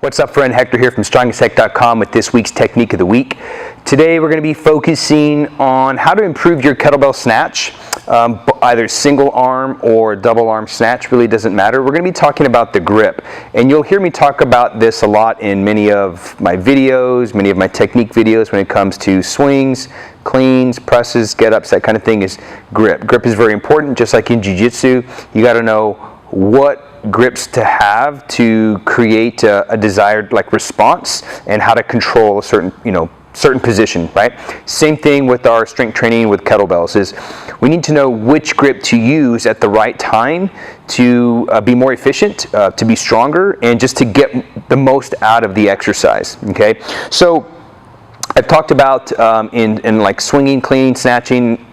What's up, friend? Hector here from 𝗨𝗏𝑈𝑠.com with this week's technique of the week. Today we're going to be focusing on how to improve your kettlebell snatch, either single arm or double arm snatch, really doesn't matter. We're going to be talking about the grip, and you'll hear me talk about this a lot in many of my videos, many of my technique videos when it comes to swings, cleans, presses, get-ups, that kind of thing is grip. Grip is very important, just like in jiu-jitsu. You got to know what grips to have to create a desired response and how to control a certain position, right? Same thing with our strength training with kettlebells is we need to know which grip to use at the right time to be more efficient, to be stronger, and just to get the most out of the exercise, okay? So I've talked about in like swinging, cleaning, snatching,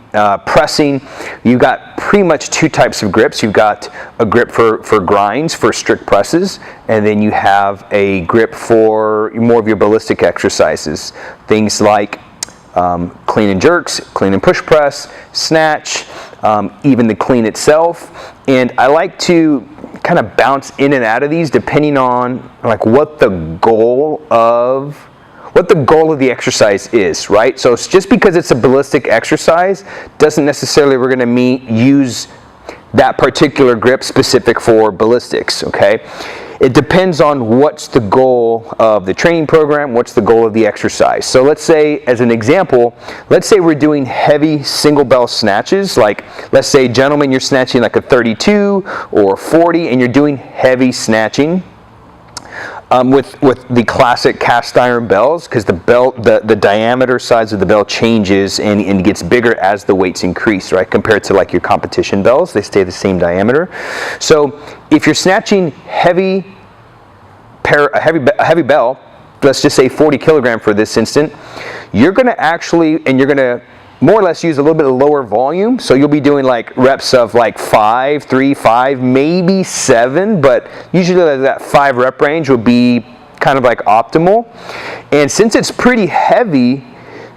pressing, you've got pretty much two types of grips. You've got a grip for grinds, for strict presses, and then you have a grip for more of your ballistic exercises. Things like clean and jerks, clean and push press, snatch, even the clean itself. And I like to kind of bounce in and out of these depending on what the goal of the exercise is, right? So it's just because it's a ballistic exercise doesn't necessarily we're going to use that particular grip specific for ballistics, okay? It depends on what's the goal of the training program, what's the goal of the exercise. So let's say, as an example, let's say we're doing heavy single bell snatches, let's say, gentlemen, you're snatching like a 32 or 40 and you're doing heavy snatching. With the classic cast iron bells, because the diameter size of the bell changes and gets bigger as the weights increase, right? Compared to your competition bells, they stay the same diameter. So if you're snatching a heavy bell, let's just say 40 kilogram for this instant, you're going to more or less use a little bit of lower volume, so you'll be doing reps of 5, 3, 5, maybe 7, but usually that 5 rep range will be kind of optimal. And since it's pretty heavy,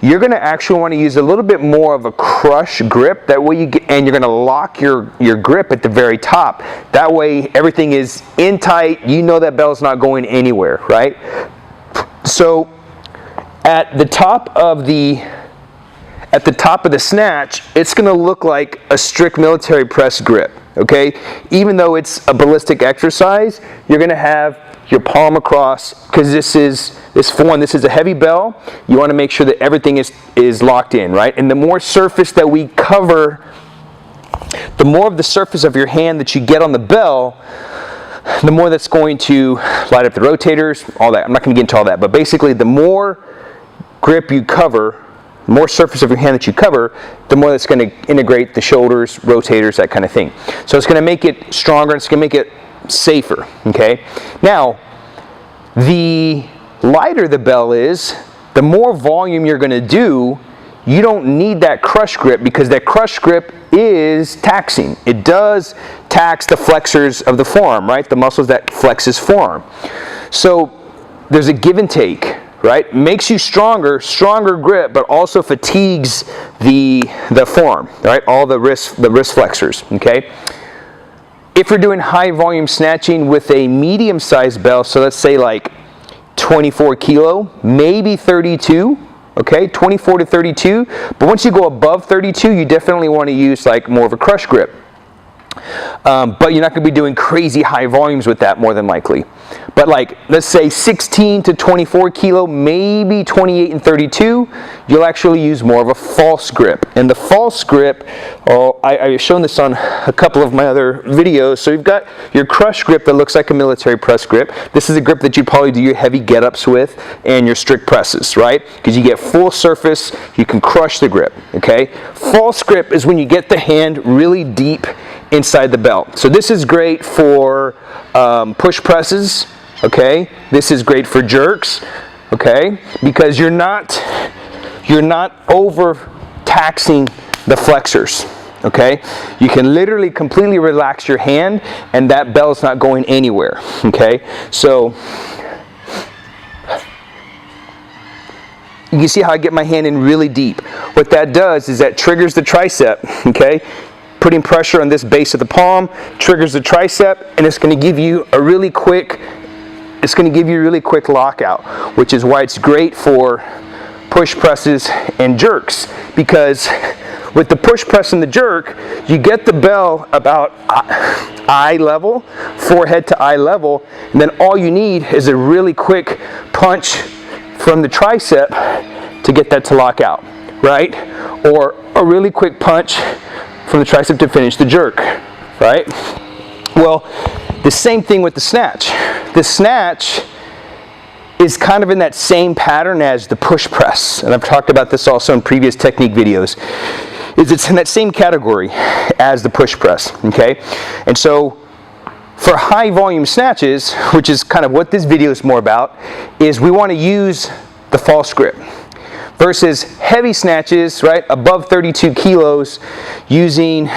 you're going to actually want to use a little bit more of a crush grip. That way and you're going to lock your grip at the very top. That way everything is in tight. You know that bell's not going anywhere, right? So at the top of the snatch, it's going to look like a strict military press grip, okay? Even though it's a ballistic exercise, you're going to have your palm across, because this is a heavy bell. You want to make sure that everything is locked in, right? And the more surface that we cover, the more of the surface of your hand that you get on the bell, the more that's going to light up the rotators, all that. I'm not going to get into all that, but basically the more grip you cover, the more surface of your hand that you cover, the more that's going to integrate the shoulders, rotators, that kind of thing. So it's going to make it stronger, it's going to make it safer, okay? Now, the lighter the bell is, the more volume you're going to do. You don't need that crush grip, because that crush grip is taxing. It does tax the flexors of the forearm, right? The muscles that flex his forearm. So there's a give and take, right? Makes you stronger grip, but also fatigues the forearm, right? All the wrist flexors, okay? If you're doing high volume snatching with a medium sized bell, so let's say 24 kilo, maybe 32, okay? 24 to 32, but once you go above 32, you definitely want to use more of a crush grip. But you're not going to be doing crazy high volumes with that, more than likely. But let's say 16 to 24 kilo, maybe 28 and 32, you'll actually use more of a false grip. And the false grip, I've shown this on a couple of my other videos. So you've got your crush grip that looks like a military press grip. This is a grip that you'd probably do your heavy get-ups with and your strict presses, right? Because you get full surface, you can crush the grip, okay? False grip is when you get the hand really deep inside the belt. So this is great for push presses, okay? This is great for jerks, okay? Because you're not over taxing the flexors, okay? You can literally completely relax your hand and that bell's not going anywhere, okay? So you can see how I get my hand in really deep. What that does is that triggers the tricep, okay? Putting pressure on this base of the palm triggers the tricep, and it's going to give you a really quick it's going to give you a really quick lockout, which is why it's great for push presses and jerks, because with the push press and the jerk, you get the bell about eye level, forehead to eye level, and then all you need is a really quick punch from the tricep to get that to lock out, right? Or a really quick punch from the tricep to finish the jerk, right? Well, the same thing with the snatch. The snatch is kind of in that same pattern as the push press, and I've talked about this also in previous technique videos. It's in that same category as the push press, okay? And so for high volume snatches, which is kind of what this video is more about, is we want to use the false grip versus heavy snatches, right, above 32 kilos, using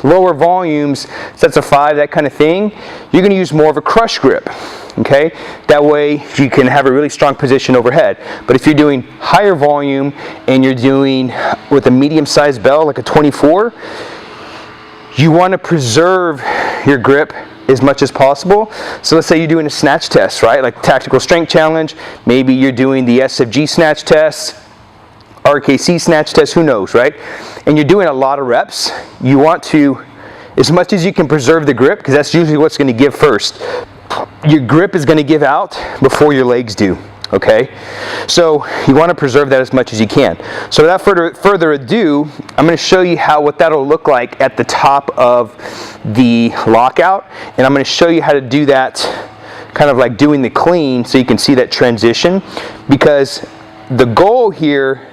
lower volumes, sets of 5, that kind of thing. You're going to use more of a crush grip, okay? That way you can have a really strong position overhead. But if you're doing higher volume and you're doing with a medium-sized bell like a 24, you want to preserve your grip as much as possible. So let's say you're doing a snatch test, right? Like tactical strength challenge. Maybe you're doing the SFG snatch test, RKC snatch test, who knows, right? And you're doing a lot of reps. You want to, as much as you can, preserve the grip, because that's usually what's going to give first. Your grip is going to give out before your legs do, okay? So you want to preserve that as much as you can. So without further ado, I'm going to show you what that'll look like at the top of the lockout, and I'm going to show you how to do that kind of like doing the clean, so you can see that transition, because the goal here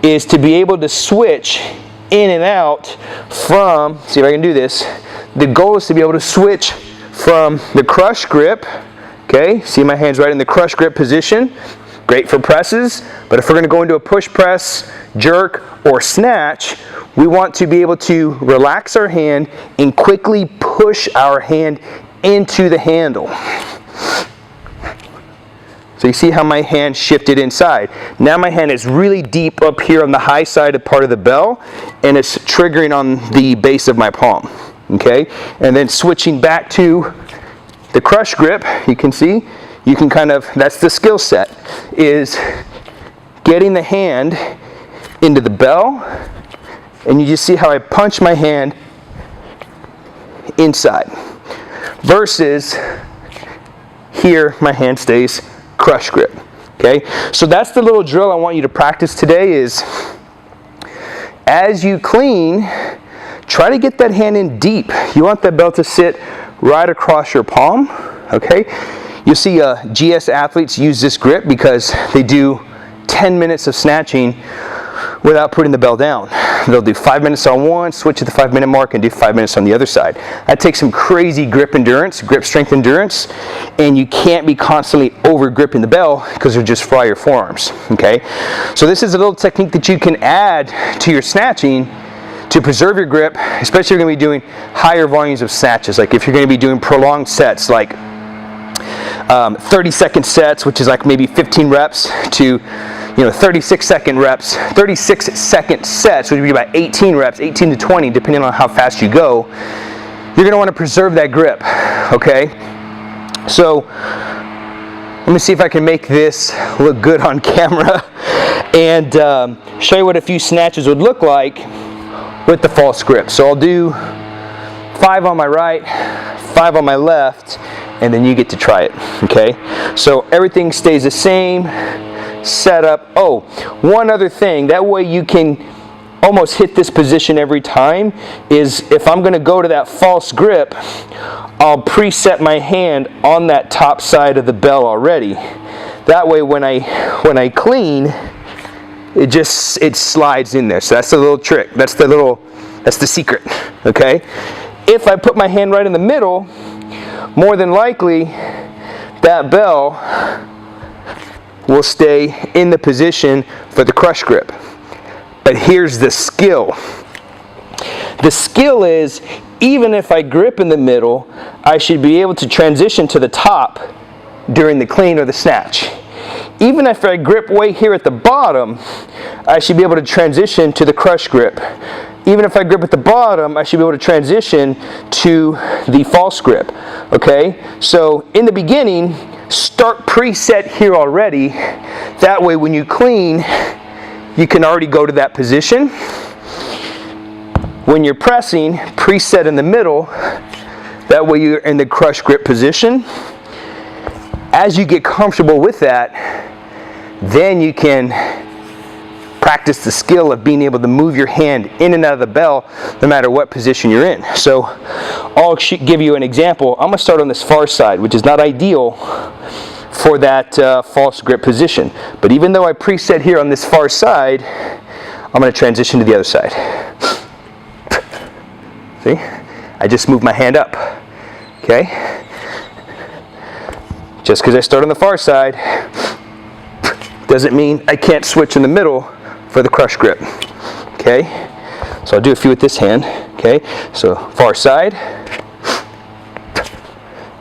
is to be able to switch in and out from, see if I can do this, the goal is to be able to switch from the crush grip, okay, see my hands right in the crush grip position, great for presses, but if we're going to go into a push press, jerk, or snatch, we want to be able to relax our hand and quickly push our hand into the handle. So you see how my hand shifted inside. Now my hand is really deep up here on the high side of part of the bell, and it's triggering on the base of my palm, okay? And then switching back to the crush grip, you can see, you can kind of, that's the skill set, is getting the hand into the bell, and you just see how I punch my hand inside. Versus here, my hand stays crush grip, okay? So that's the little drill I want you to practice today, is as you clean, try to get that hand in deep. You want that bell to sit right across your palm, okay? You'll see GS athletes use this grip because they do 10 minutes of snatching without putting the bell down. They'll do 5 minutes on one, switch at the 5-minute mark, and do 5 minutes on the other side. That takes some crazy grip endurance, grip strength endurance, and you can't be constantly over gripping the bell because it'll just fry your forearms, okay? So this is a little technique that you can add to your snatching to preserve your grip, especially if you're going to be doing higher volumes of snatches. Like if you're going to be doing prolonged sets, like 30-second sets, which is like maybe 15 reps, to 36-second reps, 36-second sets, which would be about 18 reps, 18 to 20, depending on how fast you go. You're going to want to preserve that grip, okay? So let me see if I can make this look good on camera and show you what a few snatches would look like with the false grip. So I'll do 5 on my right, 5 on my left, and then you get to try it, okay? So everything stays the same. Setup. Oh, one other thing, that way you can almost hit this position every time, is if I'm going to go to that false grip, I'll preset my hand on that top side of the bell already. That way when I clean, it slides in there. So that's the little trick. That's the secret, okay? If I put my hand right in the middle, more than likely that bell will stay in the position for the crush grip. But here's the skill. The skill is, even if I grip in the middle, I should be able to transition to the top during the clean or the snatch. Even if I grip way here at the bottom, I should be able to transition to the crush grip. Even if I grip at the bottom, I should be able to transition to the false grip, okay? So in the beginning, start preset here already. That way when you clean, you can already go to that position. When you're pressing, preset in the middle. That way you're in the crush grip position. As you get comfortable with that, then you can practice the skill of being able to move your hand in and out of the bell no matter what position you're in. So I'll give you an example. I'm going to start on this far side, which is not ideal for that false grip position. But even though I preset here on this far side, I'm going to transition to the other side. See? I just moved my hand up. Okay? Just because I start on the far side doesn't mean I can't switch in the middle for the crush grip. Okay? So I'll do a few with this hand. Okay? So far side.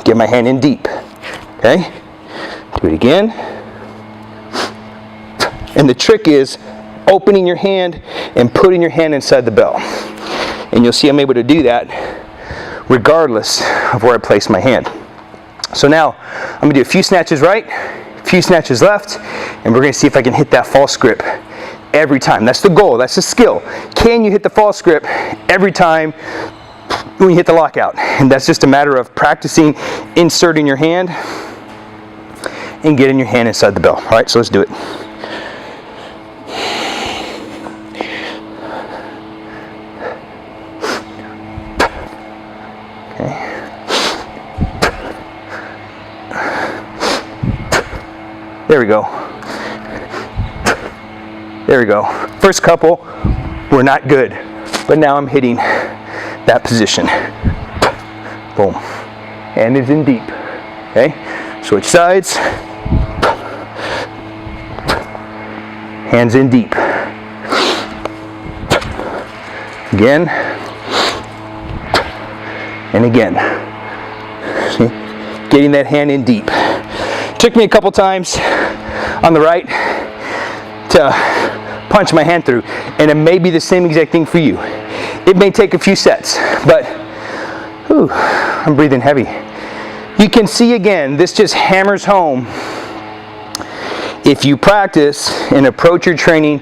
Get my hand in deep. Okay? Do it again. And the trick is opening your hand and putting your hand inside the bell. And you'll see I'm able to do that regardless of where I place my hand. So now I'm going to do a few snatches right, a few snatches left, and we're going to see if I can hit that false grip every time. That's the goal. That's the skill. Can you hit the false grip every time when you hit the lockout? And that's just a matter of practicing inserting your hand and getting your hand inside the bell. All right, so let's do it. There we go. There we go. First couple were not good, but now I'm hitting that position. Boom. Hand is in deep. Okay? Switch sides. Hands in deep. Again. And again. See? Getting that hand in deep. Took me a couple times on the right to punch my hand through, and it may be the same exact thing for you. It may take a few sets, but whew, I'm breathing heavy. You can see again, this just hammers home. If you practice and approach your training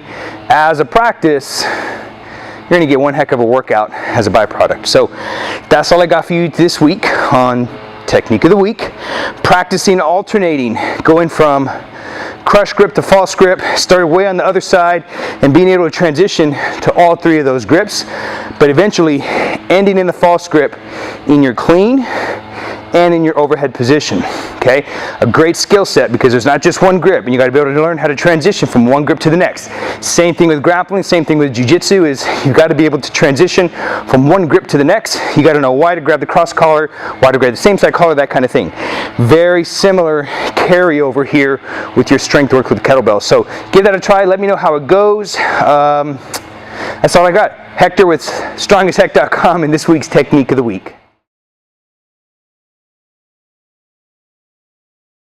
as a practice, you're going to get one heck of a workout as a byproduct. So that's all I got for you this week on Technique of the Week. Practicing alternating, going from crush grip to false grip, started way on the other side and being able to transition to all three of those grips, but eventually ending in the false grip in your clean and in your overhead position. Okay, a great skill set because there's not just one grip, and you got to be able to learn how to transition from one grip to the next. Same thing with grappling, same thing with jiu-jitsu, is you got to be able to transition from one grip to the next. You got to know why to grab the cross collar, why to grab the same side collar, that kind of thing. Very similar carryover here with your strength work with kettlebell. So give that a try. Let me know how it goes. That's all I got. Hector with 𝗏𝗏𝗁𝗏𝗏𝗏𝗏𝗏 in this week's Technique of the Week.